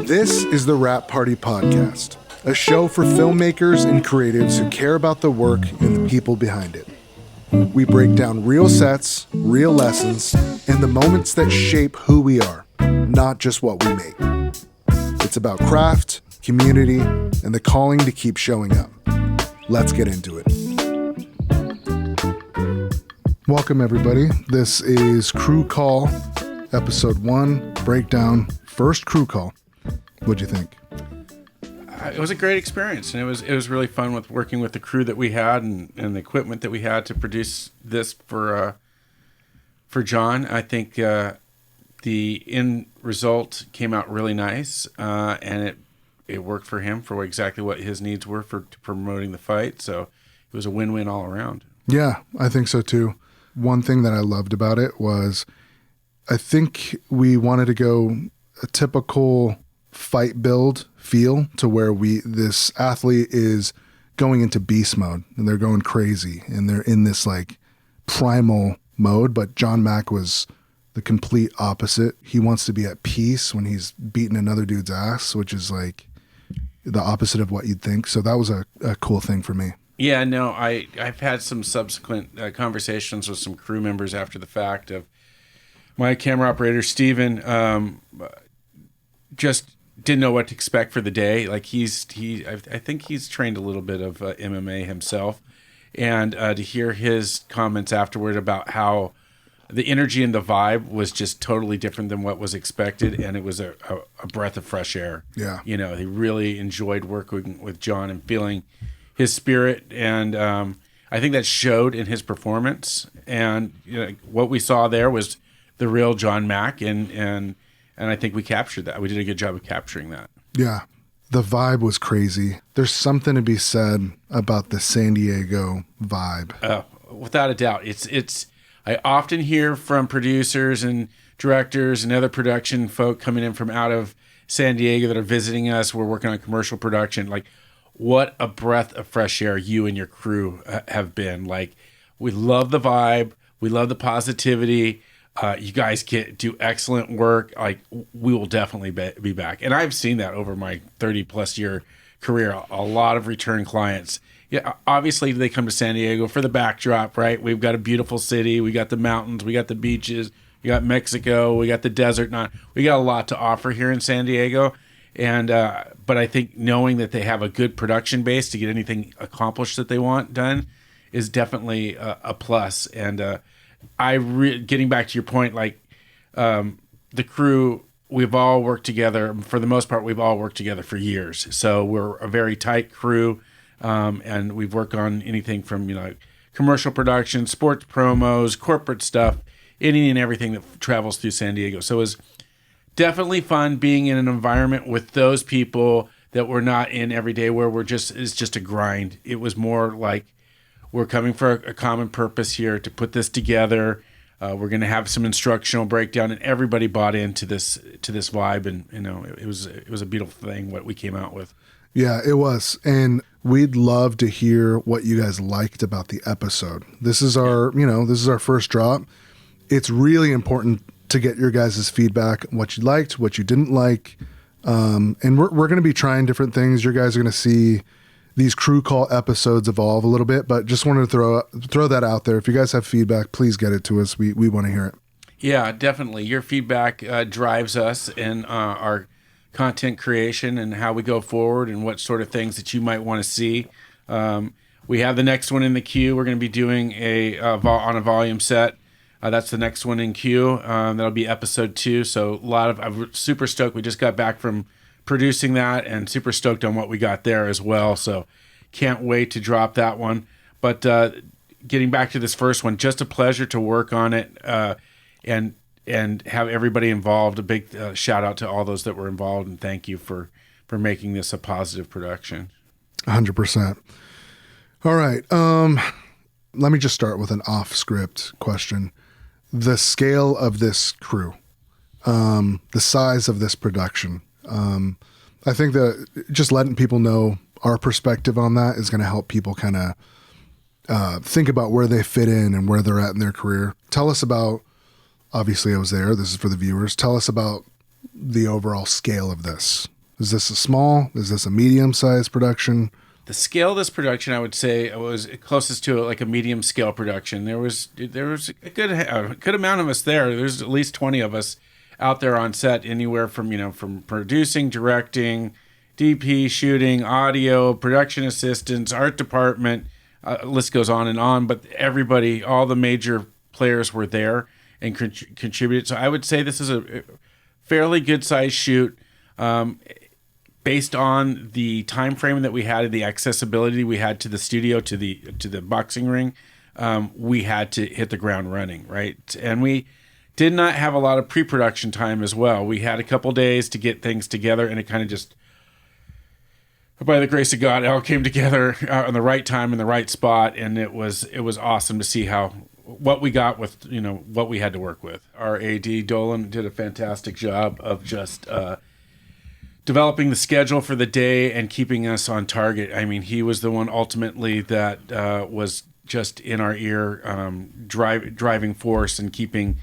This is the Wrap Party Podcast, a show for filmmakers and creatives who care about the work and the people behind it. We break down real sets, real lessons, and the moments that shape who we are, not just what we make. It's about craft, community, and the calling to keep showing up. Let's get into it. Welcome, everybody. This is Crew Call, Episode 1, Breakdown, first crew call. What'd you think? It was a great experience, and it was really fun with working with the crew that we had and the equipment that we had to produce this for Jon. I think the end result came out really nice, and it worked for him for exactly what his needs were for promoting the fight. So it was a win-win all around. Yeah, I think so too. One thing that I loved about it was I think we wanted to go a typical fight build feel to where this athlete is going into beast mode and they're going crazy and they're in this like primal mode. But Jon Mac was the complete opposite. He wants to be at peace when he's beating another dude's ass, which is like the opposite of what you'd think. So that was a cool thing for me. Yeah, no, I've had some subsequent conversations with some crew members after the fact of my camera operator, Steven, just didn't know what to expect for the day. Like I think he's trained a little bit of MMA himself, and to hear his comments afterward about how the energy and the vibe was just totally different than what was expected, and it was a breath of fresh air. Yeah, you know, he really enjoyed working with Jon and feeling his spirit, and I think that showed in his performance. And you know, what we saw there was the real Jon Mac, and I think we captured that. We did a good job of capturing that. Yeah. The vibe was crazy. There's something to be said about the San Diego vibe. Without a doubt. I often hear from producers and directors and other production folk coming in from out of San Diego that are visiting us. We're working on commercial production. Like, what a breath of fresh air you and your crew have been. Like, we love the vibe. We love the positivity. You guys do excellent work. Like, we will definitely be back. And I've seen that over my 30 plus year career. A lot of return clients. Yeah, obviously they come to San Diego for the backdrop, right? We've got a beautiful city. We got the mountains. We got the beaches. We got Mexico. We got the desert. We got a lot to offer here in San Diego. And but I think knowing that they have a good production base to get anything accomplished that they want done is definitely a plus. And getting back to your point, like the crew, we've all worked together. For the most part, we've all worked together for years. So we're a very tight crew, and we've worked on anything from commercial production, sports promos, corporate stuff, any and everything that travels through San Diego. So it was definitely fun being in an environment with those people that we're not in every day, where it's just a grind. It was more like, we're coming for a common purpose here to put this together. We're going to have some instructional breakdown, and everybody bought into this vibe. And it was a beautiful thing what we came out with. Yeah, it was, and we'd love to hear what you guys liked about the episode. This is our first drop. It's really important to get your guys' feedback, what you liked, what you didn't like, and we're going to be trying different things. You guys are going to see these crew call episodes evolve a little bit, but just wanted to throw that out there. If you guys have feedback, please get it to us. We want to hear it. Yeah, definitely. Your feedback drives us in our content creation and how we go forward and what sort of things that you might want to see. We have the next one in the queue. We're going to be doing on a volume set. That's the next one in queue. That'll be episode 2. So I'm super stoked. We just got back from producing that and super stoked on what we got there as well. So can't wait to drop that one. But getting back to this first one, just a pleasure to work on it and have everybody involved. A big shout out to all those that were involved, and thank you for making this a positive production. 100%. All right. Let me just start with an off script question. The scale of this crew, the size of this production. I think that just letting people know our perspective on that is going to help people kind of think about where they fit in and where they're at in their career. Tell us about, obviously I was there, this is for the viewers. Tell us about the overall scale of this. Is this a small? Is this a medium-sized production? The scale of this production, I would say, was closest to like a medium scale production. There was a good amount of us there. There's at least 20 of us out there on set, anywhere from producing, directing, DP, shooting, audio, production assistants, art department. List goes on and on. But everybody, all the major players were there and contributed. So I would say this is a fairly good sized shoot. Based on the time frame that we had and the accessibility we had to the studio, to the boxing ring, we had to hit the ground running, right? And we did not have a lot of pre-production time as well. We had a couple days to get things together, and it kind of just, by the grace of God, it all came together on the right time in the right spot, and it was awesome to see what we got with what we had to work with. Our AD Dolan did a fantastic job of just developing the schedule for the day and keeping us on target. I mean, he was the one ultimately that was just in our ear, driving force and keeping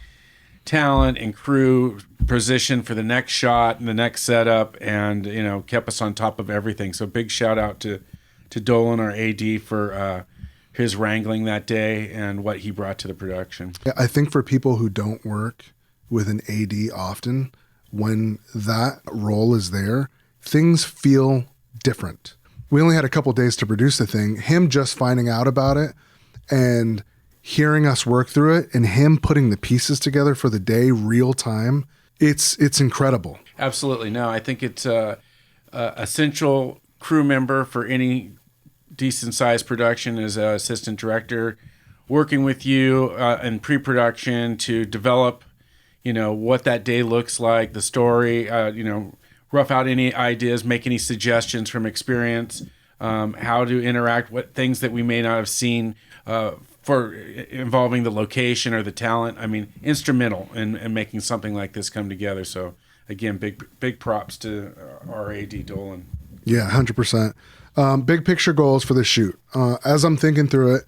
talent and crew positioned for the next shot and the next setup, and kept us on top of everything. So big shout out to Dolan, our AD, for his wrangling that day and what he brought to the production. Yeah, I think for people who don't work with an AD often, when that role is there, things feel different. We only had a couple days to produce the thing. Him just finding out about it and hearing us work through it, and him putting the pieces together for the day real time, it's incredible. Absolutely. No, I think it's a essential crew member for any decent sized production as an assistant director, working with you in pre-production to develop what that day looks like, the story, rough out any ideas, make any suggestions from experience, how to interact, what things that we may not have seen for involving the location or the talent. I mean, instrumental in making something like this come together. So again, big props to our AD Dolan. Yeah, 100%. Big picture goals for this shoot. As I'm thinking through it,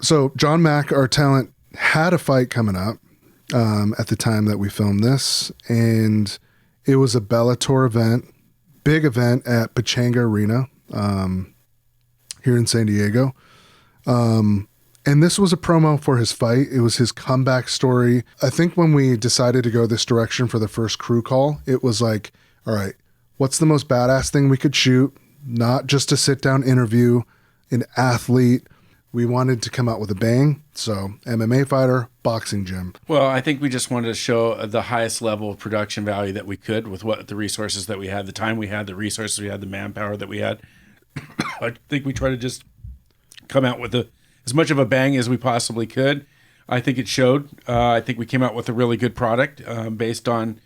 so Jon Mac, our talent, had a fight coming up at the time that we filmed this, and it was a Bellator event, big event at Pechanga Arena here in San Diego. And this was a promo for his fight. It was his comeback story. I think when we decided to go this direction for the first crew call, it was like, all right, what's the most badass thing we could shoot? Not just a sit-down interview, an athlete. We wanted to come out with a bang. So MMA fighter, boxing gym. Well, I think we just wanted to show the highest level of production value that we could with what the resources that we had, the time we had, the resources we had, the manpower that we had. I think we tried to just come out with as much of a bang as we possibly could. I think it showed. I think we came out with a really good product based on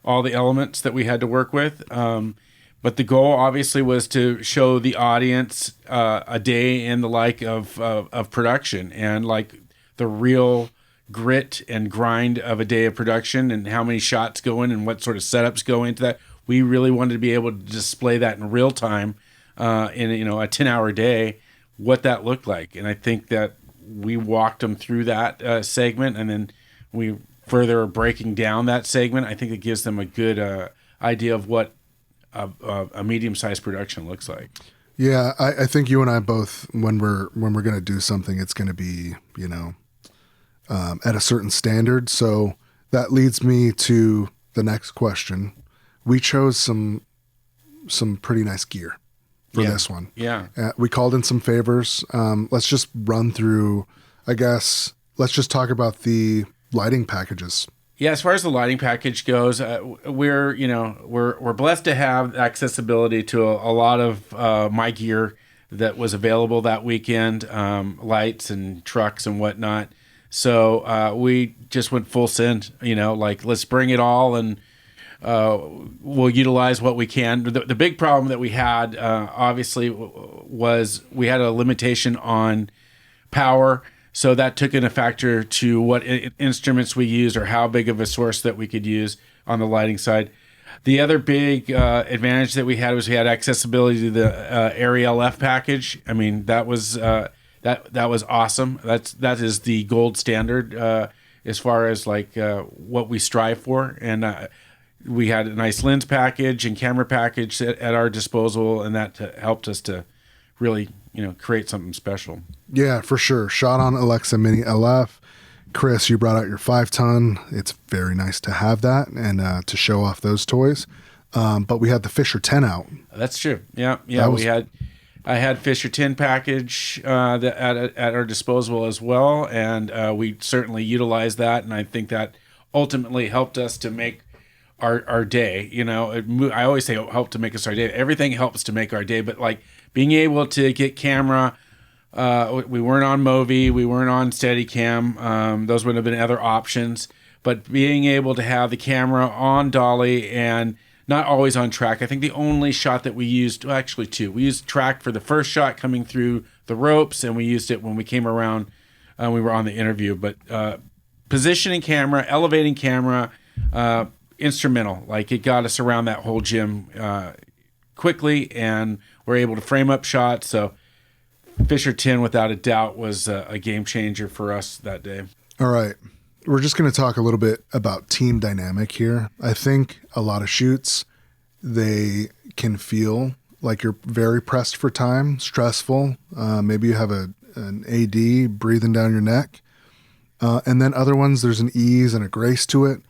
all the elements that we had to work with. But the goal obviously was to show the audience a day in the like of production, and like the real grit and grind of a day of production, and how many shots go in and what sort of setups go into that. We really wanted to be able to display that in real time in a 10-hour day, what that looked like. And I think that we walked them through that segment, and then we further breaking down that segment. I think it gives them a good idea of what a medium-sized production looks like. Yeah, I think you and I both, when we're going to do something, it's going to be, at a certain standard. So that leads me to the next question. We chose some pretty nice gear for this one. Yeah. We called in some favors. Let's just run through, I guess, let's just talk about the lighting packages. Yeah, as far as the lighting package goes, we're blessed to have accessibility to a lot of my gear that was available that weekend, lights and trucks and whatnot. So we just went full send, let's bring it all, and we'll utilize what we can. The big problem that we had, obviously, was we had a limitation on power. So that took in a factor to what instruments we used or how big of a source that we could use on the lighting side. The other big advantage that we had was we had accessibility to the Ariel F package. I mean, that was awesome. That is the gold standard as far as what we strive for. And we had a nice lens package and camera package at our disposal, and that helped us to really, create something special. Yeah, for sure. Shot on Alexa Mini LF. Chris, you brought out your 5-ton. It's very nice to have that and to show off those toys. But we had the Fisher 10 out. That's true. Yeah. I had Fisher 10 package at our disposal as well, and we certainly utilized that, and I think that ultimately helped us to make our day. I always say it helped to make us our day. Everything helps to make our day, but like being able to get camera, we weren't on Movi, we weren't on Steadicam. Those would have been other options, but being able to have the camera on dolly and not always on track. I think the only shot that we used, well, actually two. We used track for the first shot coming through the ropes, and we used it when we came around. We were on the interview, but positioning camera, elevating camera, instrumental. Like it got us around that whole gym quickly, and we're able to frame up shots. So Fisher 10, without a doubt, was a game changer for us that day. All right. We're just going to talk a little bit about team dynamic here. I think a lot of shoots, they can feel like you're very pressed for time, stressful. Maybe you have an AD breathing down your neck. And then other ones, there's an ease and a grace to it.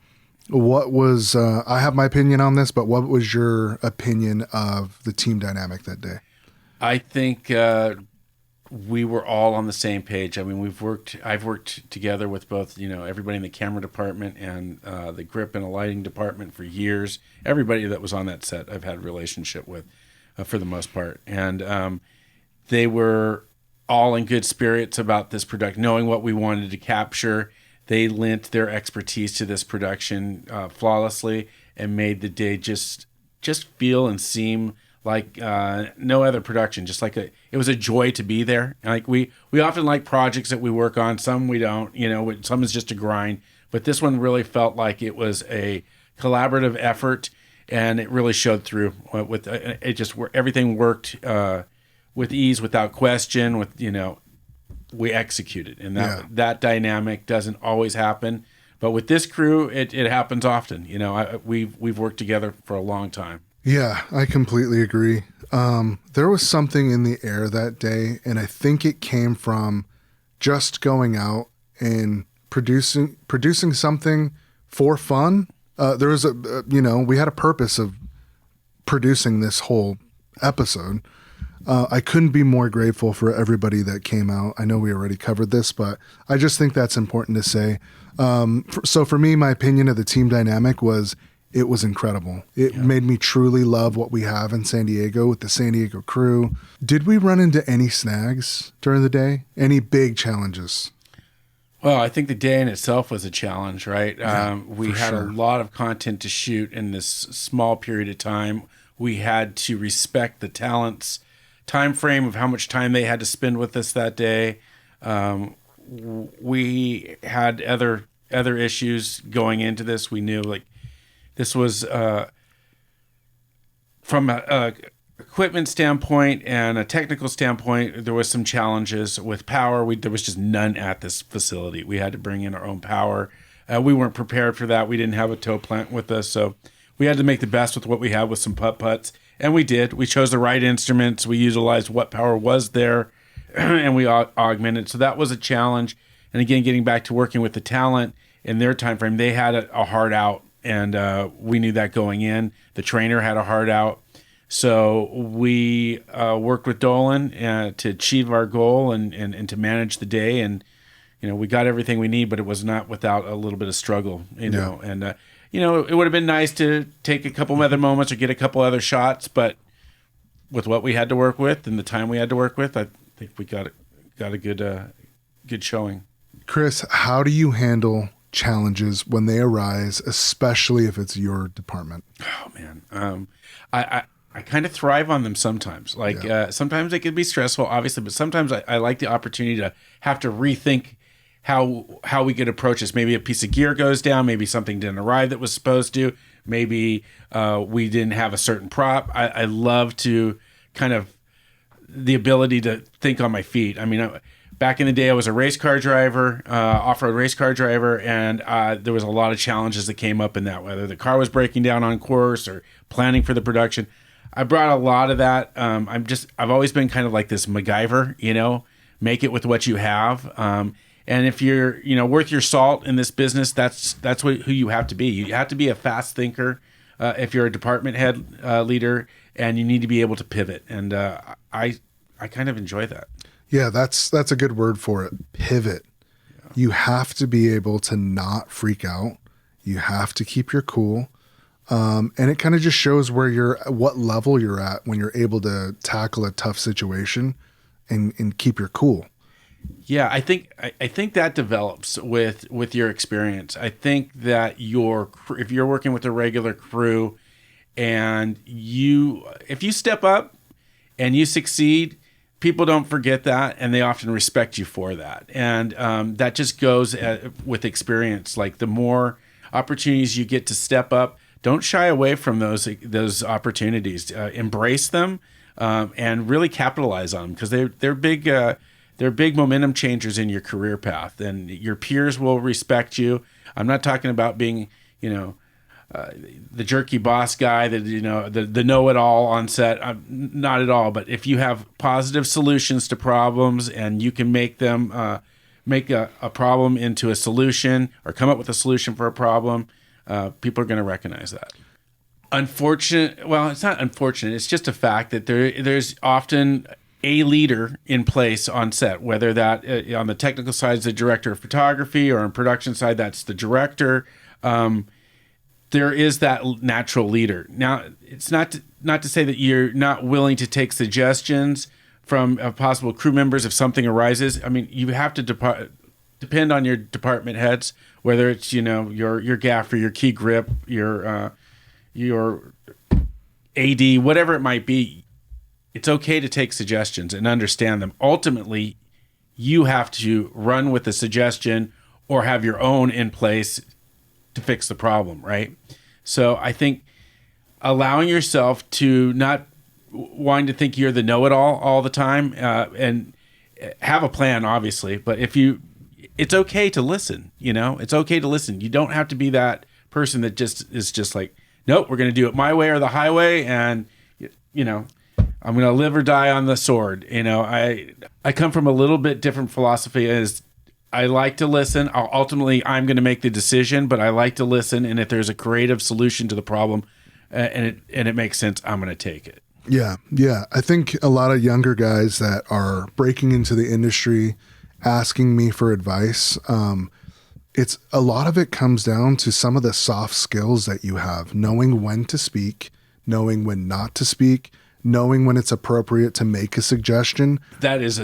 What was, I have my opinion on this, but what was your opinion of the team dynamic that day? I think we were all on the same page. I mean, I've worked together with both, everybody in the camera department and the grip and the lighting department for years. Everybody that was on that set, I've had a relationship with for the most part. And they were all in good spirits about this production, knowing what we wanted to capture. They lent their expertise to this production flawlessly and made the day just feel and seem like no other production. Just like it was a joy to be there. Like we often like projects that we work on. Some we don't. Some is just a grind. But this one really felt like it was a collaborative effort, and it really showed through. With it just everything worked with ease, without question. We executed, and that dynamic doesn't always happen. But with this crew, it happens often. We've worked together for a long time. Yeah, I completely agree. There was something in the air that day, and I think it came from just going out and producing something for fun. There was we had a purpose of producing this whole episode. I couldn't be more grateful for everybody that came out. I know we already covered this, but I just think that's important to say. So for me, my opinion of the team dynamic was it was incredible. It made me truly love what we have in San Diego with the San Diego crew. Did we run into any snags during the day? Any big challenges? Well, I think the day in itself was a challenge, right? We had a lot of content to shoot in this small period of time. We had to respect the talent's time frame of how much time they had to spend with us that day. We had other issues going into this. We knew this was from a equipment standpoint and a technical standpoint, there was some challenges with power. There was just none at this facility. We had to bring in our own power. We weren't prepared for that. We didn't have a tow plant with us, so we had to make the best with what we had with some putt-putts, and we did. We chose the right instruments. We utilized what power was there, and we augmented. So that was a challenge. And again, getting back to working with the talent in their time frame, they had a hard out, and we knew that going in. The trainer had a hard out. So we worked with Dolan to achieve our goal and to manage the day. And, we got everything we need, but it was not without a little bit of struggle, know. And, it would have been nice to take a couple other moments or get a couple other shots, but with what we had to work with and the time we had to work with, I think we got a good showing. Chris, how do you handle challenges when they arise, especially if it's your department? Oh, man. I kind of thrive on them sometimes. Sometimes it can be stressful, obviously, but sometimes I like the opportunity to have to rethink how we could approach this. Maybe a piece of gear goes down. Maybe something didn't arrive that was supposed to. Maybe we didn't have a certain prop. I love to kind of the ability to think on my feet. I mean, back in the day, I was a race car driver, off-road race car driver, and there was a lot of challenges that came up in that, whether the car was breaking down on course or planning for the production. I brought a lot of that. I've always been kind of like this MacGyver, make it with what you have. And if you're, worth your salt in this business, that's who you have to be. You have to be a fast thinker if you're a department head leader, and you need to be able to pivot. And I kind of enjoy that. Yeah, that's a good word for it. Pivot. Yeah. You have to be able to not freak out. You have to keep your cool. And it kind of just shows what level you're at when you're able to tackle a tough situation and keep your cool. Yeah, I think that develops with your experience. I think that if you're working with a regular crew and if you step up and you succeed, people don't forget that, and they often respect you for that. And that just goes with experience. Like, the more opportunities you get to step up, don't shy away from those opportunities. Embrace them and really capitalize on them, because they're big. They're big momentum changers in your career path, and your peers will respect you. I'm not talking about being, the jerky boss guy that, the know-it-all on set. Not at all. But if you have positive solutions to problems and you can make them make a problem into a solution, or come up with a solution for a problem, people are going to recognize that. Well, it's not unfortunate. It's just a fact that there's often a leader in place on set, whether that on the technical side is the director of photography, or on production side that's the director. There is that natural leader. Now, it's not to say that you're not willing to take suggestions from possible crew members if something arises. I mean, you have to depend on your department heads, whether it's your gaffer, your key grip, your AD, whatever it might be. It's okay to take suggestions and understand them. Ultimately, you have to run with the suggestion or have your own in place to fix the problem, right? So I think allowing yourself to not wanting to think you're the know-it-all all the time, and have a plan, obviously, but it's okay to listen, it's okay to listen. You don't have to be that person that is just like, nope, we're going to do it my way or the highway, and, I'm going to live or die on the sword. I come from a little bit different philosophy. As I like to listen. Ultimately, I'm going to make the decision, but I like to listen. And if there's a creative solution to the problem, and it makes sense, I'm going to take it. Yeah. I think a lot of younger guys that are breaking into the industry, asking me for advice, it's a lot of it comes down to some of the soft skills that you have, knowing when to speak, knowing when not to speak, knowing when it's appropriate to make a suggestion. That is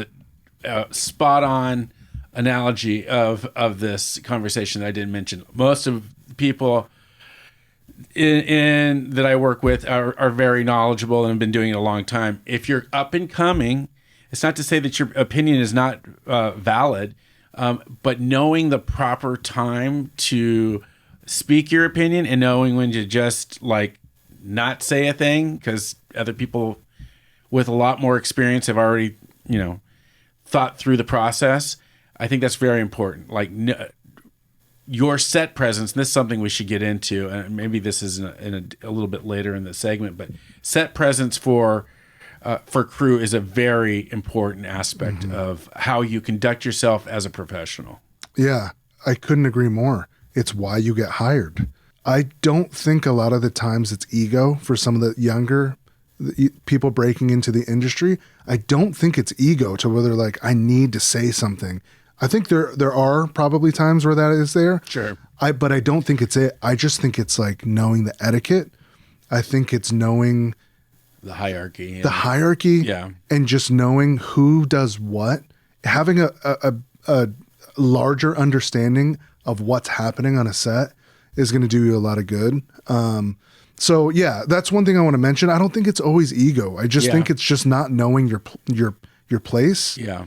a spot on analogy of this conversation that I didn't mention. Most of the people in that I work with are very knowledgeable and have been doing it a long time. If you're up and coming, it's not to say that your opinion is not valid, but knowing the proper time to speak your opinion and knowing when to just not say a thing, because other people with a lot more experience have already, thought through the process. I think that's very important. Your set presence, and this is something we should get into, and maybe this is in a little bit later in the segment, but set presence for crew is a very important aspect of how you conduct yourself as a professional. Yeah, I couldn't agree more. It's why you get hired. I don't think a lot of the times it's ego for some of the younger people breaking into the industry. I don't think it's ego to where they're like, I need to say something. I think there are probably times where that is there. Sure. But I don't think it's it. I just think it's knowing the etiquette. I think it's knowing the hierarchy. The hierarchy. Yeah. And just knowing who does what. Having a larger understanding of what's happening on a set is going to do you a lot of good. So yeah, that's one thing I want to mention. I don't think it's always ego. I just think it's just not knowing your place. Yeah.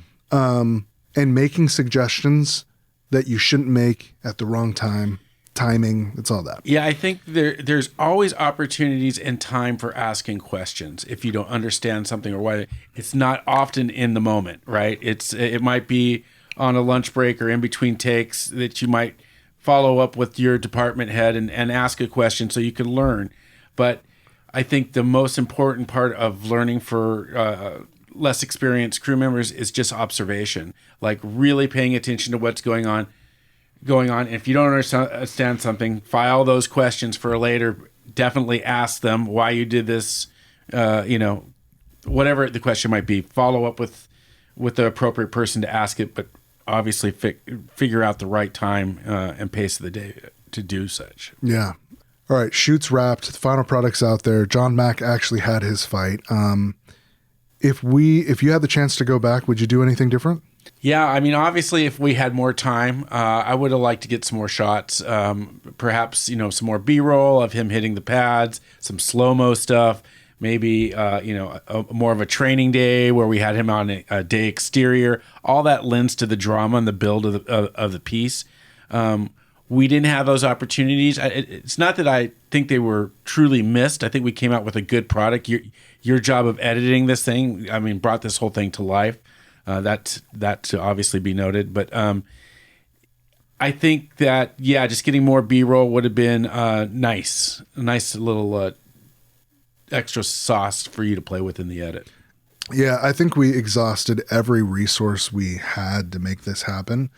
And making suggestions that you shouldn't make at the wrong time. timing. It's all that. Yeah, I think there's always opportunities and time for asking questions if you don't understand something or why. It's not often in the moment, right? It might be on a lunch break or in between takes that you might follow up with your department head and ask a question so you can learn. But I think the most important part of learning for less experienced crew members is just observation, like really paying attention to what's going on. And if you don't understand something, file those questions for later. Definitely ask them why you did this, whatever the question might be. Follow up with the appropriate person to ask it, but obviously figure out the right time and pace of the day to do such. Yeah. All right. Shoot's wrapped. The final product's out there. Jon Mac actually had his fight. If you had the chance to go back, would you do anything different? Yeah, I mean, obviously, if we had more time, I would have liked to get some more shots. Perhaps, some more B-roll of him hitting the pads, some slow-mo stuff, maybe, more of a training day where we had him on a day exterior. All that lends to the drama and the build of the piece. We didn't have those opportunities. It's not that I think they were truly missed. I think we came out with a good product. Your job of editing this thing, brought this whole thing to life. That to obviously be noted, but I think that just getting more B-roll would have been a nice little extra sauce for you to play with in the edit. Yeah, I think we exhausted every resource we had to make this happen.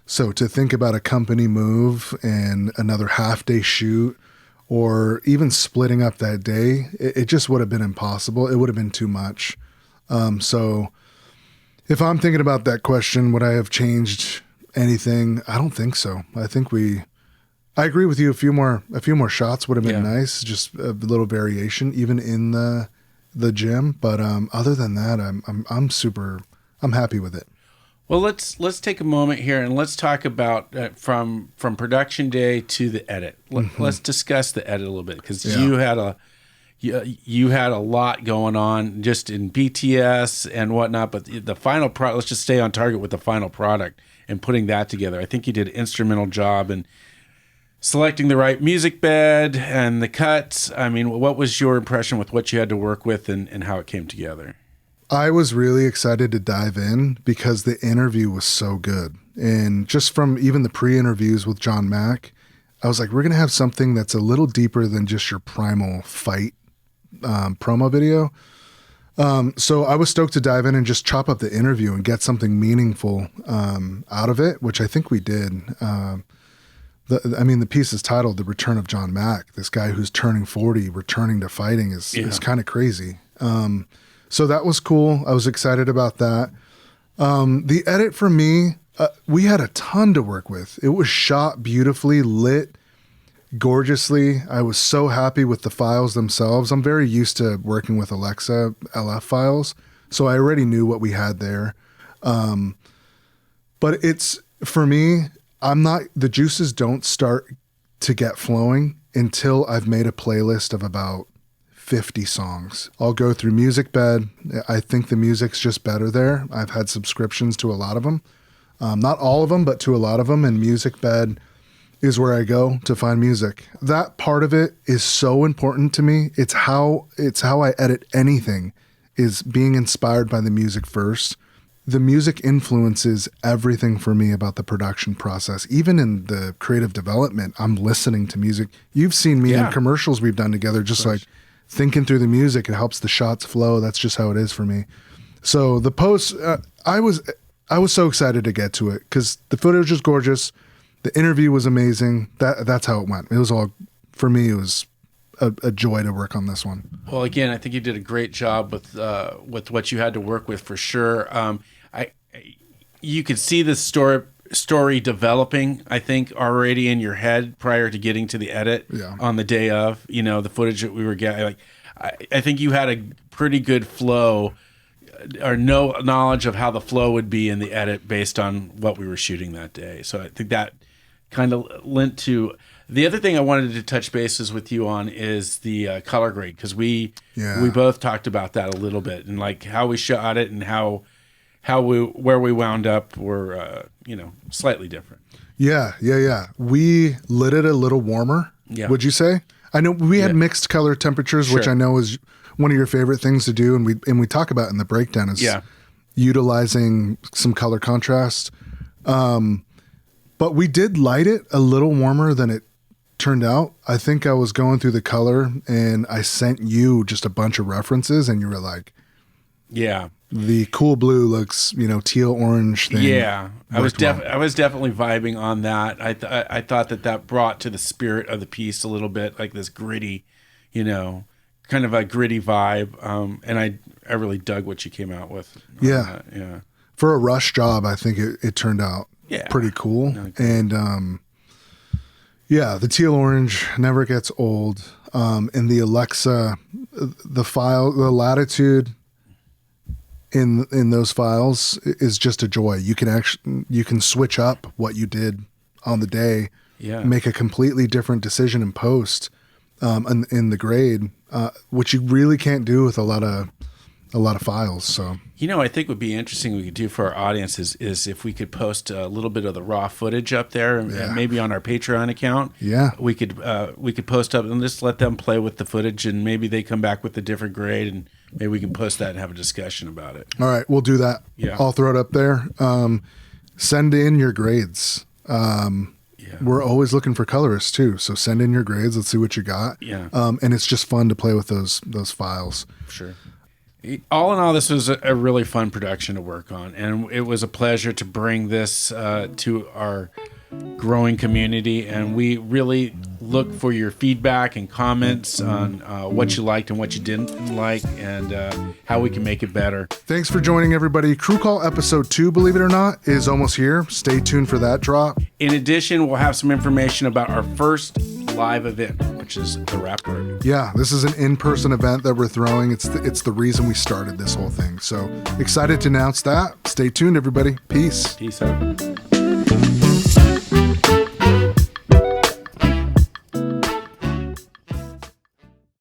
So to think about a company move and another half-day shoot, or even splitting up that day, it just would have been impossible. It would have been too much. So. If I'm thinking about that question, would I have changed anything? I don't think so. I think I agree with you. A few more shots would have been nice. Just a little variation, even in the gym. But other than that, I'm happy with it. Well, let's take a moment here and let's talk about from production day to the edit. Let's discuss the edit a little bit because you had a lot going on just in BTS and whatnot, but the final product, let's just stay on target with the final product and putting that together. I think you did an instrumental job in selecting the right music bed and the cuts. What was your impression with what you had to work with and how it came together? I was really excited to dive in because the interview was so good. And just from even the pre-interviews with Jon Mac, I was like, we're going to have something that's a little deeper than just your primal fight promo video. So I was stoked to dive in and just chop up the interview and get something meaningful out of it, which I think we did. The piece is titled "The Return of Jon Mac." This guy who's turning 40, returning to fighting is kind of crazy. So that was cool. I was excited about that. The edit for me, we had a ton to work with. It was shot beautifully, lit gorgeously. I was so happy with the files themselves. I'm very used to working with Alexa LF files, so I already knew what we had there. But it's, for me, the juices don't start to get flowing until I've made a playlist of about 50 songs. I'll go through Music Bed. I think the music's just better there. I've had subscriptions to a lot of them. Not all of them, but to a lot of them, and Music Bed is where I go to find music. That part of it is so important to me. It's how I edit anything, is being inspired by the music first. The music influences everything for me about the production process. Even in the creative development, I'm listening to music. You've seen me in commercials we've done together, just like thinking through the music. It helps the shots flow. That's just how it is for me. So the post, I was so excited to get to it because the footage was gorgeous. The interview was amazing. That's how it went. It was all, for me, it was a joy to work on this one. Well, again, I think you did a great job with what you had to work with for sure. You could see the story developing, I think, already in your head prior to getting to the edit on the day of, the footage that we were getting. I think you had a pretty good flow or no knowledge of how the flow would be in the edit based on what we were shooting that day. So I think that kind of lent to the other thing I wanted to touch bases with you on is the color grade, because we both talked about that a little bit, and like how we shot it and where we wound up were slightly different. Yeah. We lit it a little warmer. Yeah. Would you say? I know we had mixed color temperatures, which I know is one of your favorite things to do, and we talk about in the breakdown is utilizing some color contrast. But we did light it a little warmer than it turned out. I think I was going through the color and I sent you just a bunch of references and you were like, yeah, the cool blue looks, teal orange thing. Yeah. I was definitely vibing on that. I thought that brought to the spirit of the piece a little bit, like this gritty, kind of a gritty vibe. And I really dug what you came out with. Yeah. Yeah. For a rush job, I think it turned out pretty cool. And, the teal orange never gets old. And the Alexa, the latitude in those files is just a joy. You can switch up what you did on the day, make a completely different decision in post, in the grade, which you really can't do with a lot of files. So, I think would be interesting we could do for our audience is if we could post a little bit of the raw footage up there, and maybe on our Patreon account. Yeah, we could post up and just let them play with the footage, and maybe they come back with a different grade, and maybe we can post that and have a discussion about it. All right, we'll do that. Yeah, I'll throw it up there. Send in your grades. We're always looking for colorists too, so send in your grades. Let's see what you got. Yeah, and it's just fun to play with those files. Sure. All in all, this was a really fun production to work on, and it was a pleasure to bring this to our growing community. And we really look for your feedback and comments on what you liked and what you didn't like, and how we can make it better. Thanks for joining, everybody. Crew Call episode 2, believe it or not, is almost here. Stay tuned for that drop. In addition, we'll have some information about our first live event, which is the Rap Party. Yeah, this is an in-person event that we're throwing. It's the reason we started this whole thing. So excited to announce that. Stay tuned, everybody. Peace. Peace out.